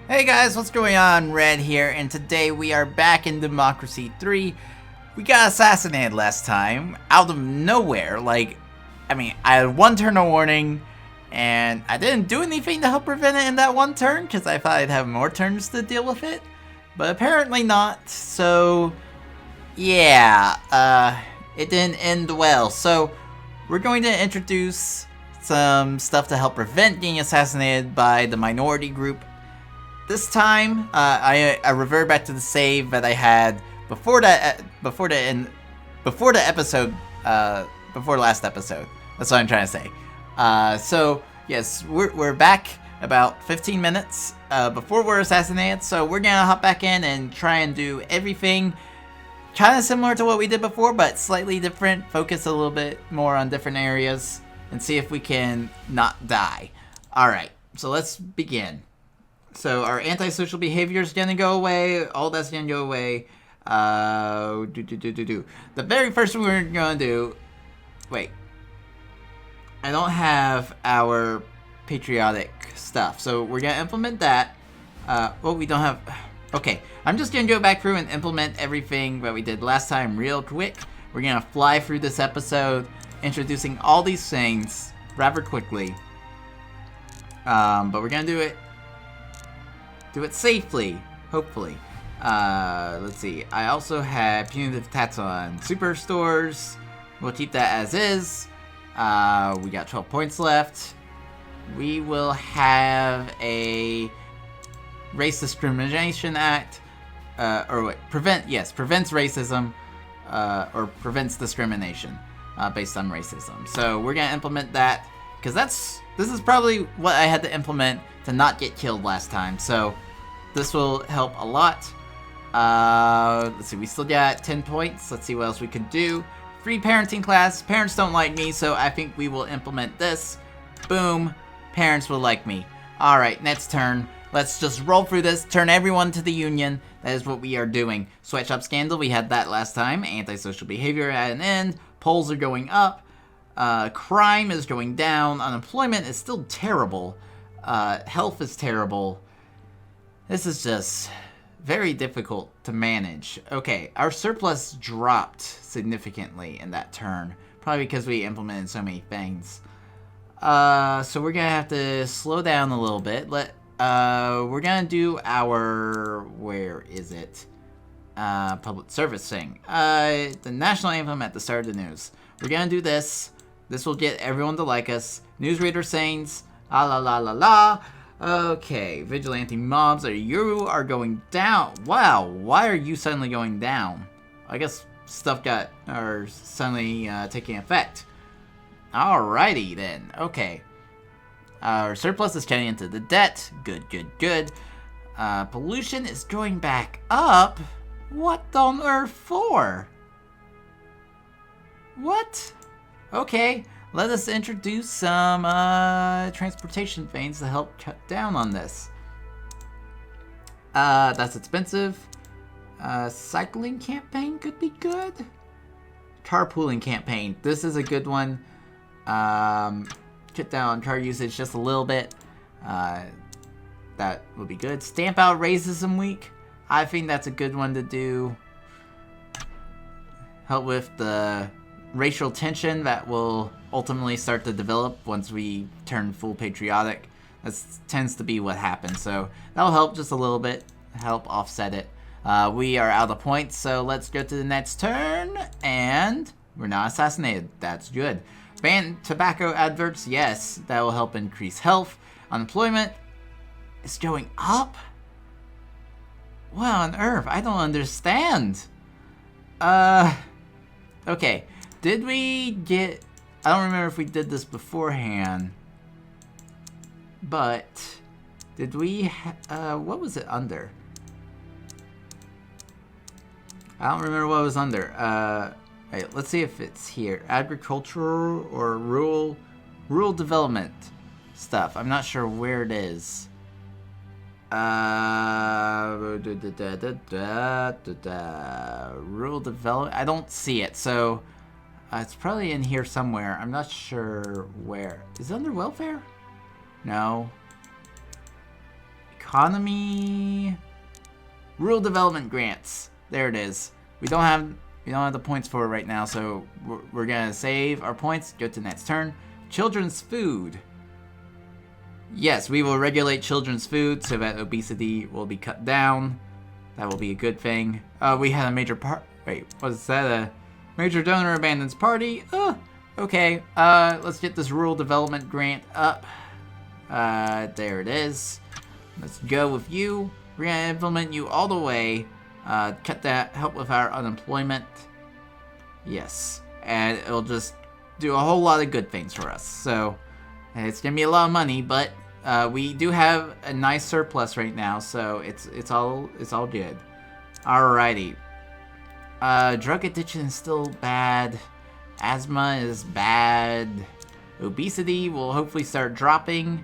Hey guys, what's going on? Red here, and today we are back in Democracy 3. We got assassinated last time, out of nowhere. I had one turn of warning, and I didn't do anything to help prevent it in that one turn, because I thought I'd have more turns to deal with it. But apparently not, so yeah, it didn't end well. So we're going to introduce some stuff to help prevent getting assassinated by the minority group. This time, I revert back to the save that I had before the last episode. That's what I'm trying to say. So yes, we're back about 15 minutes before we're assassinated. So we're gonna hop back in and try and do everything kind of similar to what we did before, but slightly different. Focus a little bit more on different areas and see if we can not die. All right, so let's begin. So our antisocial behavior is gonna go away. All that's gonna go away. The very first thing we're gonna do. Wait. I don't have our patriotic stuff, so we're gonna implement that. We don't have. Okay, I'm just gonna go back through and implement everything that we did last time real quick. We're gonna fly through this episode, introducing all these things rather quickly. But we're gonna do it safely, hopefully. Let's see. I also have punitive tax on superstores. We'll keep that as is. We got 12 points left. We will have a race discrimination act. Prevents racism, or prevents discrimination based on racism. So we're gonna implement that because this is probably what I had to implement to not get killed last time. So this will help a lot. Let's see, we still got 10 points. Let's see what else we can do. Free parenting class. Parents don't like me, so I think we will implement this. Boom. Parents will like me. Alright, next turn. Let's just roll through this. Turn everyone to the Union. That is what we are doing. Sweatshop scandal, we had that last time. Antisocial behavior at an end. Polls are going up. Crime is going down. Unemployment is still terrible. Health is terrible. This is just very difficult to manage. Okay, our surplus dropped significantly in that turn. Probably because we implemented so many things. So we're gonna have to slow down a little bit. We're gonna do our... Where is it? Public service thing. The national anthem at the start of the news. We're gonna do this. This will get everyone to like us. Newsreader sayings. Ah la la la la. Okay, vigilante mobs, you are going down. Wow, why are you suddenly going down? I guess stuff are suddenly taking effect. Alrighty then, okay. Our surplus is cutting into the debt. Good, good, good. Pollution is going back up. What on earth for? What? Okay. Let us introduce some transportation things to help cut down on this. That's expensive. Cycling campaign could be good. Carpooling campaign. This is a good one. Cut down on car usage just a little bit. That would be good. Stamp out racism week. I think that's a good one to do. Help with the racial tension that will ultimately start to develop once we turn full patriotic. That tends to be what happens, so that'll help just a little bit, help offset it. We are out of points, so let's go to the next turn, and we're not assassinated. That's good. Ban tobacco adverts, yes, that will help increase health. Unemployment is going up? What on earth? I don't understand. Okay. Did we get... I don't remember if we did this beforehand. But... Did we... what was it under? I don't remember what it was under. Wait, let's see if it's here. Agricultural or rural development stuff. I'm not sure where it is. Rural development. I don't see it, so it's probably in here somewhere. I'm not sure where. Is it under welfare? No. economy, rural development grants. There it is. We don't have the points for it right now, so we're gonna save our points. Go to next turn. Children's food. Yes, we will regulate children's food so that obesity will be cut down. That will be a good thing. We had a major wait, was that a major donor abandons party? Okay. Let's get this rural development grant up. There it is. Let's go with you. We're gonna implement you all the way. Cut that, help with our unemployment. Yes. And it'll just do a whole lot of good things for us. So, it's gonna be a lot of money, but we do have a nice surplus right now, so it's all good. Alrighty. Drug addiction is still bad. Asthma is bad. Obesity will hopefully start dropping.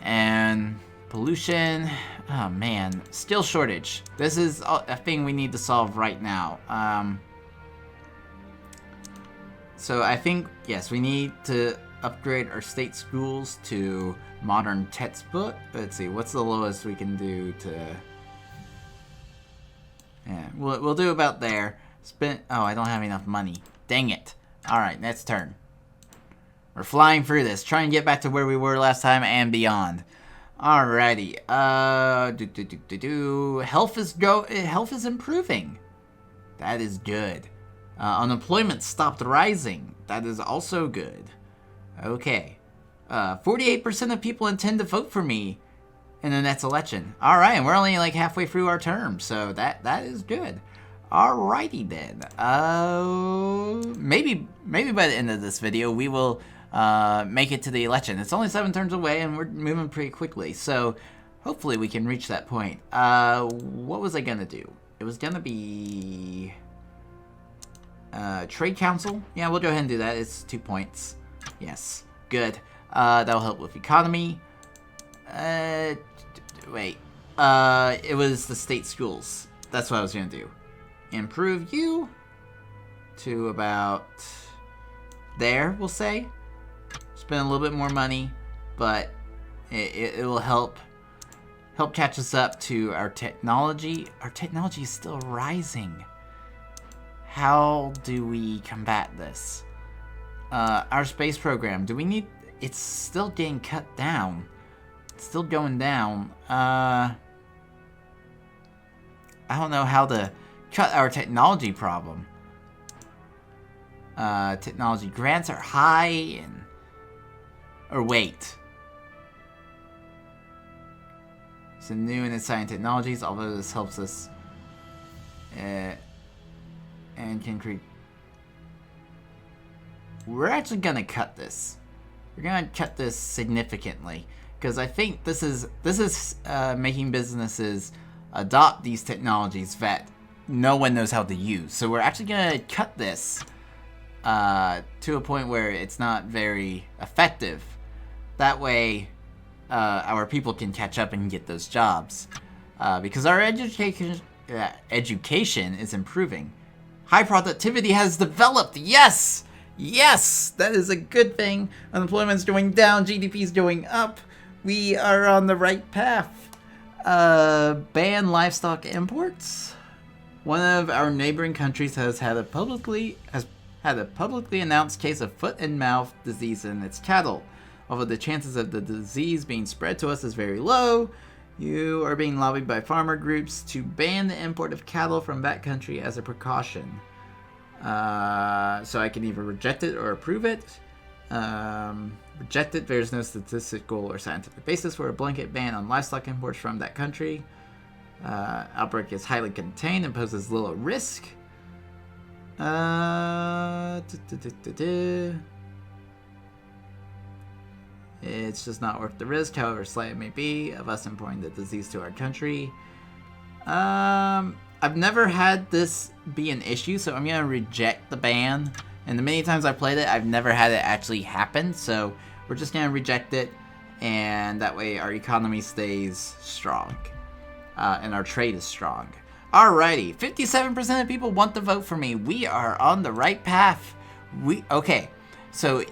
And pollution, oh man, skill shortage. This is a thing we need to solve right now. So I think, yes, we need to upgrade our state schools to modern textbook. Let's see, what's the lowest we can do to... Yeah, we'll do about there. Oh, I don't have enough money. Dang it. Alright, next turn. We're flying through this. Try and get back to where we were last time and beyond. Alrighty. Health is improving. That is good. Unemployment stopped rising. That is also good. Okay. 48% of people intend to vote for me in the next election. Alright, and we're only like halfway through our term, so that is good. Alrighty then. Maybe by the end of this video we will make it to the election. It's only 7 turns away and we're moving pretty quickly, so hopefully we can reach that point. What was I gonna do? It was gonna be Trade Council. Yeah, we'll go ahead and do that. It's 2 points. Yes, good. That'll help with economy. Wait. It was the state schools. That's what I was gonna do. Improve you to about there, we'll say. Spend a little bit more money, but it will help catch us up to our technology. Our technology is still rising. How do we combat this? Our space program, do we need... It's still getting cut down. It's still going down. I don't know how to cut our technology problem. Technology grants are high and... Or wait. Some new and exciting technologies, although this helps us and can create... We're actually gonna cut this. We're gonna cut this significantly, because I think this is making businesses adopt these technologies that no one knows how to use. So we're actually gonna cut this to a point where it's not very effective. That way, our people can catch up and get those jobs, because our education is improving. High productivity has developed. Yes. Yes, that is a good thing. Unemployment's going down, GDP's going up. We are on the right path. Ban livestock imports. One of our neighboring countries has had a publicly announced case of foot and mouth disease in its cattle. Although the chances of the disease being spread to us is very low, you are being lobbied by farmer groups to ban the import of cattle from that country as a precaution. So I can either reject it or approve it. Reject it. There's no statistical or scientific basis for a blanket ban on livestock imports from that country. Outbreak is highly contained and poses little risk. It's just not worth the risk, however slight it may be, of us importing the disease to our country. I've never had this be an issue, so I'm going to reject the ban. And the many times I've played it, I've never had it actually happen, so we're just going to reject it, and that way our economy stays strong, and our trade is strong. Alrighty, 57% of people want to vote for me. We are on the right path. Okay, so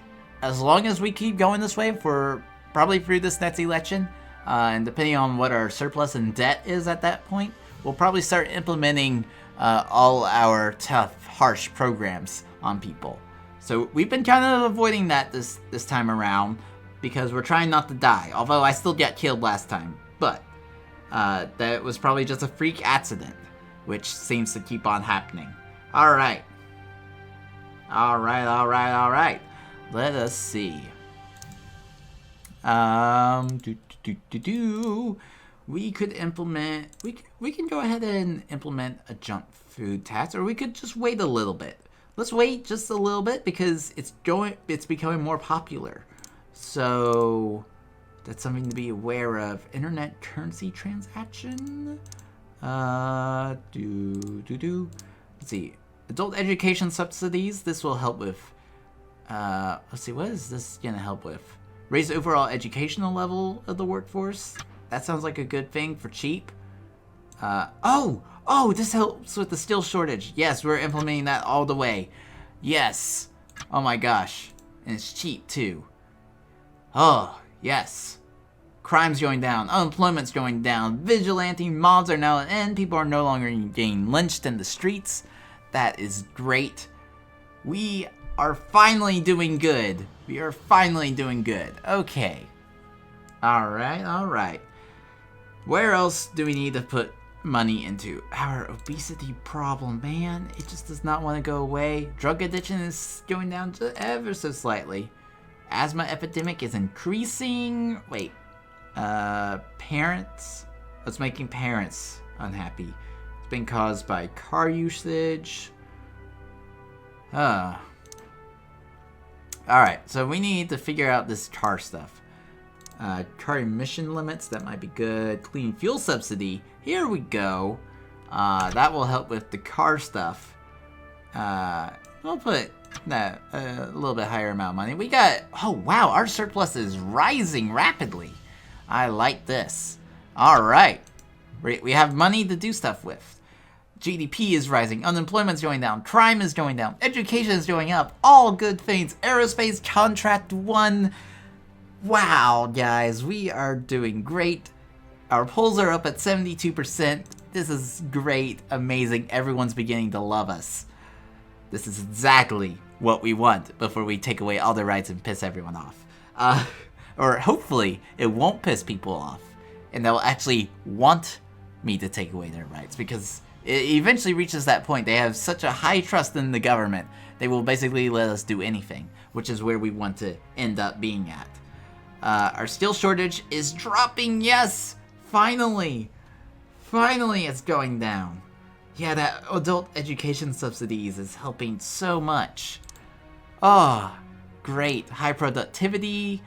as long as we keep going this way for probably through this next election, and depending on what our surplus and debt is at that point, we'll probably start implementing all our tough, harsh programs on people. So we've been kind of avoiding that this time around because we're trying not to die. Although I still got killed last time, but that was probably just a freak accident, which seems to keep on happening. All right. Let us see. We could implement. We can go ahead and implement a junk food tax, or we could just wait a little bit. Let's wait just a little bit because it's becoming more popular. So that's something to be aware of. Internet currency transaction. Let's see. Adult education subsidies. This will help with. Let's see. What is this gonna help with? Raise the overall educational level of the workforce. That sounds like a good thing for cheap. Oh, this helps with the steel shortage. Yes, we're implementing that all the way. Yes. Oh my gosh. And it's cheap too. Oh, yes. Crime's going down. Unemployment's going down. Vigilante mobs are now an end. People are no longer getting lynched in the streets. That is great. We are finally doing good. We are finally doing good. Okay. Alright. Where else do we need to put money into? Our obesity problem, man. It just does not want to go away. Drug addiction is going down just ever so slightly. Asthma epidemic is increasing. Wait. Parents? It's making parents unhappy. It's been caused by car usage. Alright, so we need to figure out this car stuff. Car emission limits, that might be good. Clean fuel subsidy, here we go. That will help with the car stuff. We'll put that a little bit higher amount of money. We got, oh wow, our surplus is rising rapidly. I like this. Alright, we have money to do stuff with. GDP is rising, unemployment's going down, crime is going down, education is going up, all good things. Aerospace contract won. Wow, guys, we are doing great. Our polls are up at 72%. This is great, amazing. Everyone's beginning to love us. This is exactly what we want before we take away all their rights and piss everyone off. Or hopefully it won't piss people off, and they'll actually want me to take away their rights, because it eventually reaches that point. They have such a high trust in the government, they will basically let us do anything, which is where we want to end up being at. Our steel shortage is dropping, yes! Finally it's going down. Yeah, that adult education subsidies is helping so much. Oh, great. High productivity.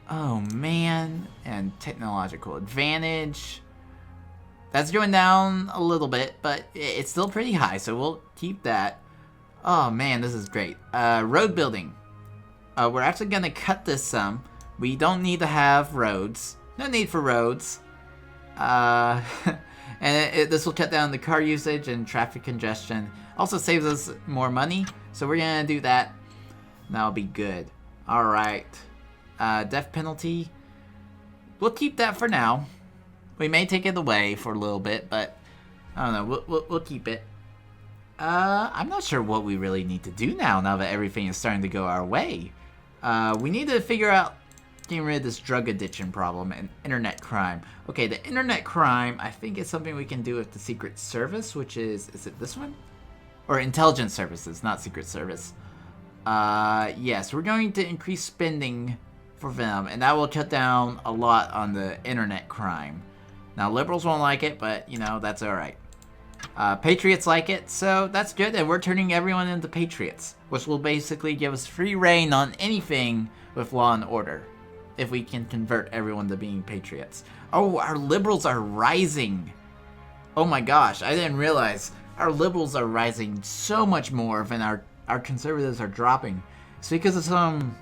Oh man, and technological advantage. That's going down a little bit, but it's still pretty high, so we'll keep that. Oh man, this is great. Road building. We're actually gonna cut this some. We don't need to have roads. No need for roads. And this will cut down the car usage and traffic congestion. Also saves us more money, so we're gonna do that. That'll be good. Alright. Death penalty. We'll keep that for now. We may take it away for a little bit, but I don't know. We'll keep it. I'm not sure what we really need to do now that everything is starting to go our way. We need to figure out getting rid of this drug addiction problem and internet crime. Okay, the internet crime, I think is something we can do with the Secret Service, which is it this one? Or Intelligence Services, not Secret Service. Yes, we're going to increase spending for them, and that will cut down a lot on the internet crime. Now, liberals won't like it, but, you know, that's alright. Patriots like it, so that's good, and we're turning everyone into patriots, which will basically give us free reign on anything with law and order, if we can convert everyone to being patriots. Oh, our liberals are rising. Oh my gosh, I didn't realize our liberals are rising so much more than our conservatives are dropping. It's because of some,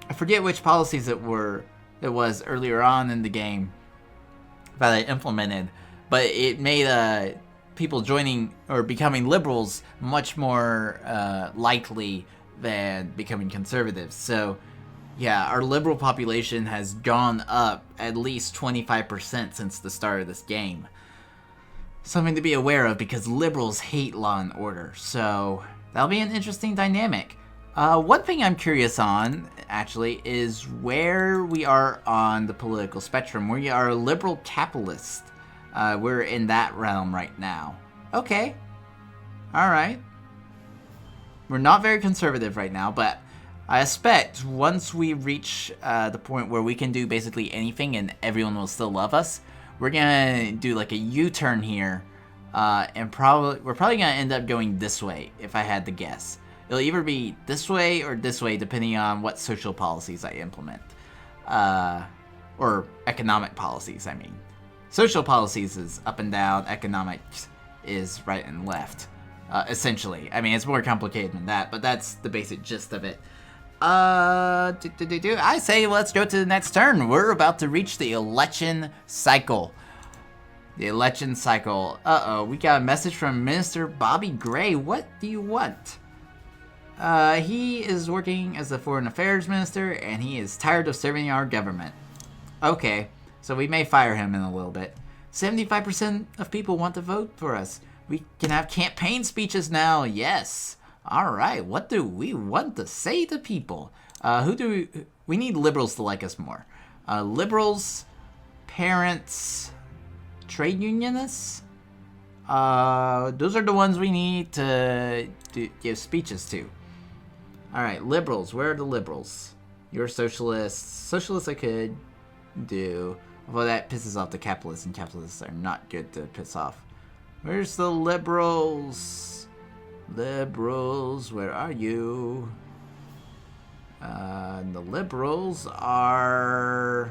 I forget which policies it was earlier on in the game that I implemented, but it made people joining or becoming liberals much more likely than becoming conservatives. So Yeah, our liberal population has gone up at least 25% since the start of this game. Something to be aware of because liberals hate law and order, so that'll be an interesting dynamic. One thing I'm curious on, actually, is where we are on the political spectrum. We are a liberal capitalist. We're in that realm right now. Okay. Alright. We're not very conservative right now, but I expect once we reach the point where we can do basically anything and everyone will still love us, we're gonna do like a U-turn here, and we're probably gonna end up going this way, if I had to guess. It'll either be this way or this way, depending on what social policies I implement. Or economic policies, I mean. Social policies is up and down, economics is right and left, essentially. I mean, it's more complicated than that, but that's the basic gist of it. I say let's go to the next turn. We're about to reach the election cycle. The election cycle. Uh-oh, we got a message from Minister Bobby Gray. What do you want? He is working as the Foreign Affairs Minister, and he is tired of serving our government. Okay, so we may fire him in a little bit. 75% of people want to vote for us. We can have campaign speeches now. Yes. Alright, what do we want to say to people? We need liberals to like us more. Liberals, parents, trade unionists? Those are the ones we need to give speeches to. Alright, liberals, where are the liberals? You're socialists. Socialists I could do. Although that pisses off the capitalists, and capitalists are not good to piss off. Where's the liberals? Liberals, where are you? The liberals are...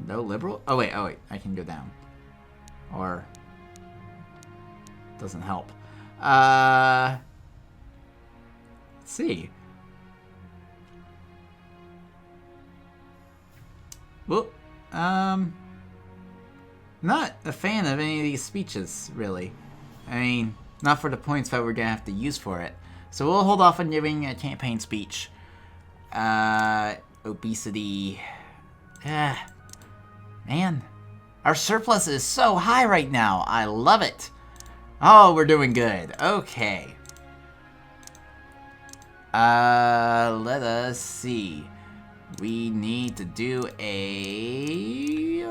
No liberal? Oh wait, I can go down. Or... Doesn't help. Let's see. Well, not a fan of any of these speeches, really. I mean, not for the points that we're gonna have to use for it. So we'll hold off on giving a campaign speech. Obesity. Man, our surplus is so high right now. I love it. Oh, we're doing good. Okay. Let us see. We need to do a...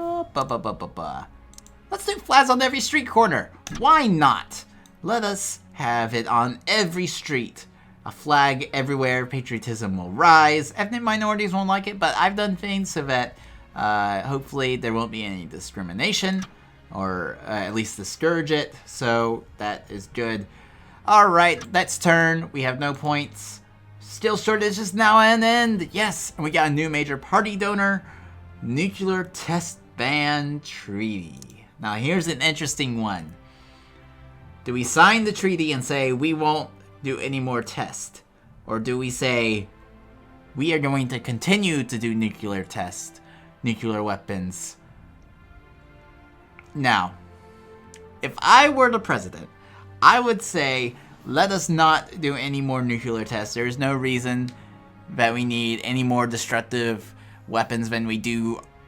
Let's do flags on every street corner. Why not? Let us have it on every street. A flag everywhere. Patriotism will rise. Ethnic minorities won't like it, but I've done things so that hopefully there won't be any discrimination, or at least discourage it. So that is good. Alright, next turn. We have no points. Skill shortages now and end. Yes, and we got a new major party donor. Nuclear Test Ban Treaty. Now here's an interesting one. Do we sign the treaty and say we won't do any more tests? Or do we say we are going to continue to do nuclear tests, nuclear weapons? Now, if I were the president, I would say let us not do any more nuclear tests. There's no reason that we need any more destructive weapons than we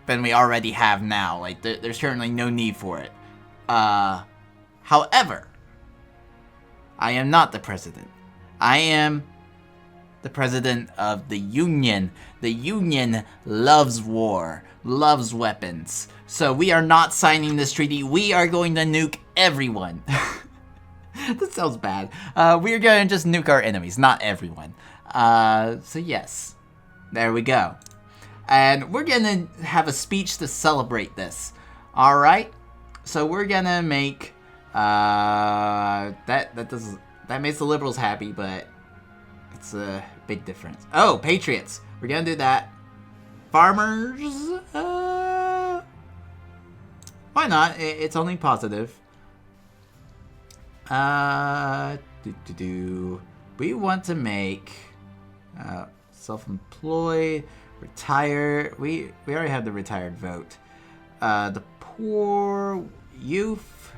already have now. Like, there's currently no need for it. However, I am not the president. I am the president of the Union. The Union loves war, loves weapons. So we are not signing this treaty. We are going to nuke everyone. That sounds bad. We're going to just nuke our enemies, not everyone. So yes, there we go. And we're going to have a speech to celebrate this. Alright? So we're going to make... that makes the liberals happy, but it's a big difference. Oh, patriots. We're gonna do that. Farmers? Why not? It's only positive. We want to make self-employed, retire. We already have the retired vote. The poor, youth.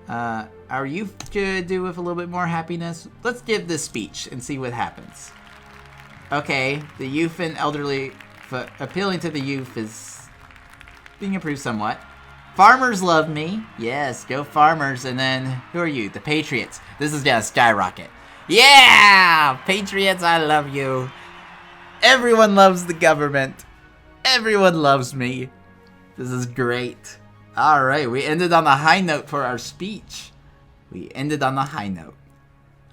Our youth could do with a little bit more happiness. Let's give this speech and see what happens. Okay, the youth and elderly... appealing to the youth is being improved somewhat. Farmers love me. Yes, go farmers. And then, who are you? The Patriots. This is gonna skyrocket. Yeah! Patriots, I love you. Everyone loves the government. Everyone loves me. This is great. Alright, we ended on a high note for our speech. We ended on a high note.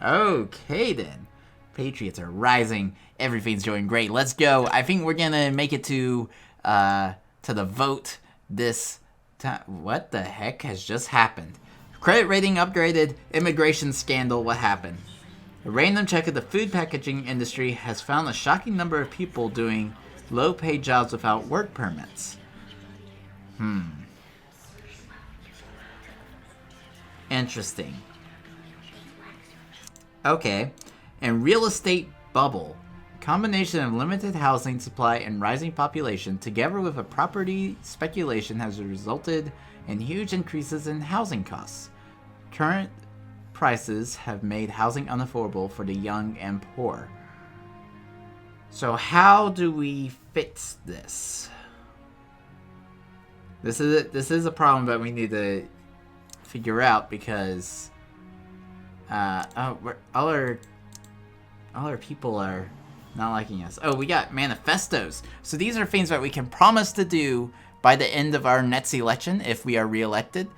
Okay then. Patriots are rising. Everything's going great. Let's go. I think we're gonna make it to the vote this time. What the heck has just happened? Credit rating upgraded. Immigration scandal. What happened? A random check of the food packaging industry has found a shocking number of people doing low-paid jobs without work permits. Interesting. Okay. And real estate bubble. Combination of limited housing supply and rising population, together with a property speculation, has resulted in huge increases in housing costs. Current prices have made housing unaffordable for the young and poor. So how do we fix this? This is a problem that we need to figure out because all our people are not liking us. Oh, we got manifestos. So these are things that we can promise to do by the end of our next election if we are reelected,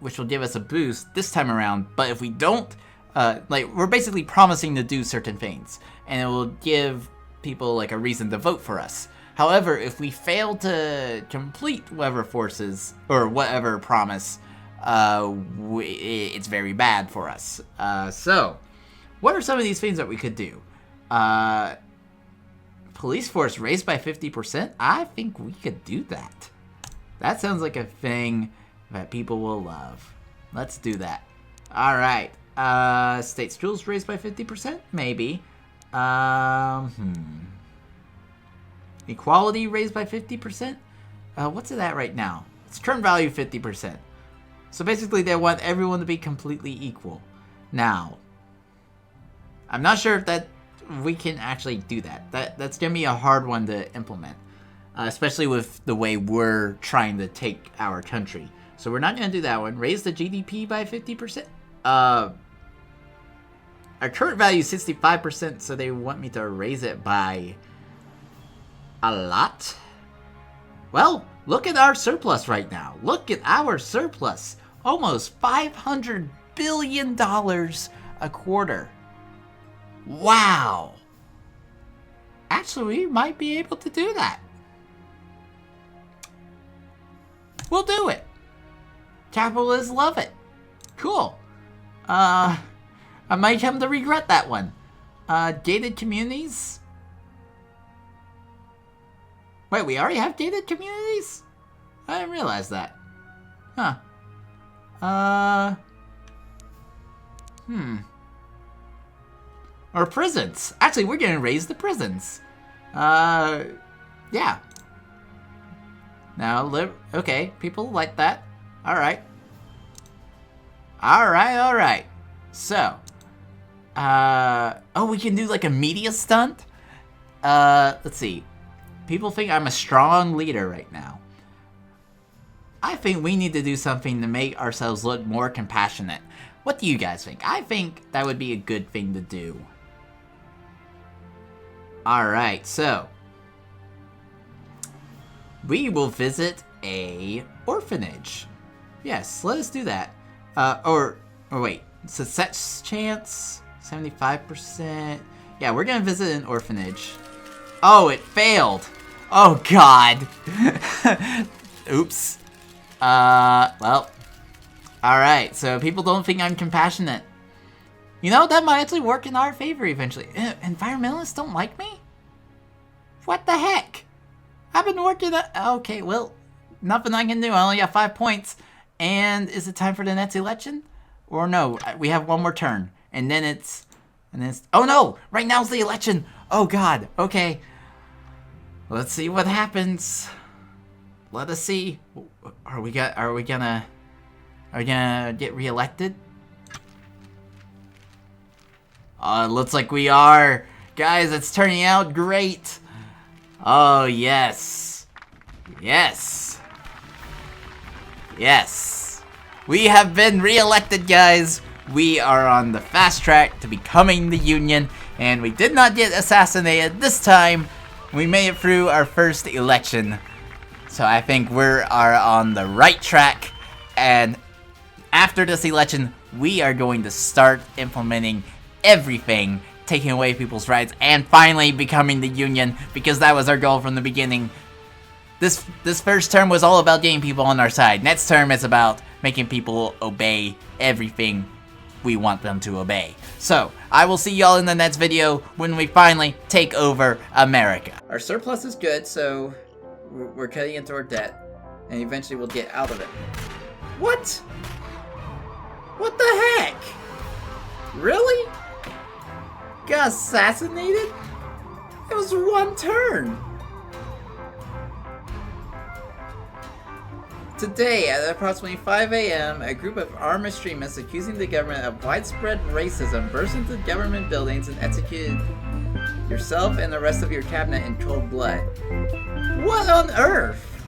which will give us a boost this time around. But if we don't, we're basically promising to do certain things, and it will give people like a reason to vote for us. However, if we fail to complete whatever forces or whatever promise, it's very bad for us. So, what are some of these things that we could do? Police force raised by 50%? I think we could do that. That sounds like a thing that people will love. Let's do that. Alright. State schools raised by 50%? Maybe. Equality raised by 50%? What's it at right now? It's current value 50%. So basically they want everyone to be completely equal. Now, I'm not sure if that we can actually do that. That's gonna be a hard one to implement, especially with the way we're trying to take our country. So we're not gonna do that one. Raise the GDP by 50%. Our current value is 65%, so they want me to raise it by a lot. Well, look at our surplus right now. Look at our surplus. Almost $500 billion a quarter. Wow. Actually, we might be able to do that. We'll do it. Capitalists love it. Cool. I might come to regret that one. Gated communities? Wait, we already have gated communities? I didn't realize that. Huh. Or prisons. Actually, we're gonna raise the prisons. Yeah. Now, okay, people like that. Alright. Alright. So. Oh, we can do like a media stunt? Let's see. People think I'm a strong leader right now. I think we need to do something to make ourselves look more compassionate. What do you guys think? I think that would be a good thing to do. Alright, so. We will visit a orphanage. Yes, let us do that. Or wait. Success chance? 75%. Yeah, we're gonna visit an orphanage. Oh, it failed. Oh, God. Oops. Well. Alright, so people don't think I'm compassionate. You know, that might actually work in our favor eventually. Environmentalists don't like me? What the heck? I've been working at... Okay, well, nothing I can do. I only got 5 points. And is it time for the next election? Or no, we have one more turn. And then it's... Oh no! Right now's the election! Oh God, okay. Let's see what happens. Let us see. Are we gonna get reelected? Looks like we are. Guys, it's turning out great. Oh, yes. Yes. Yes. We have been re-elected, guys. We are on the fast track to becoming the Union, and we did not get assassinated this time. We made it through our first election. So I think we are on the right track, and after this election, we are going to start implementing everything, taking away people's rights, and finally becoming the Union, because that was our goal from the beginning. This first term was all about getting people on our side. Next term is about making people obey everything we want them to obey. So, I will see y'all in the next video when we finally take over America. Our surplus is good, so we're cutting into our debt, and eventually we'll get out of it. What? What the heck? Really? Got assassinated? It was one turn. Today, at approximately 5 a.m., a group of armed extremists accusing the government of widespread racism burst into government buildings and executed yourself and the rest of your cabinet in cold blood. What on earth?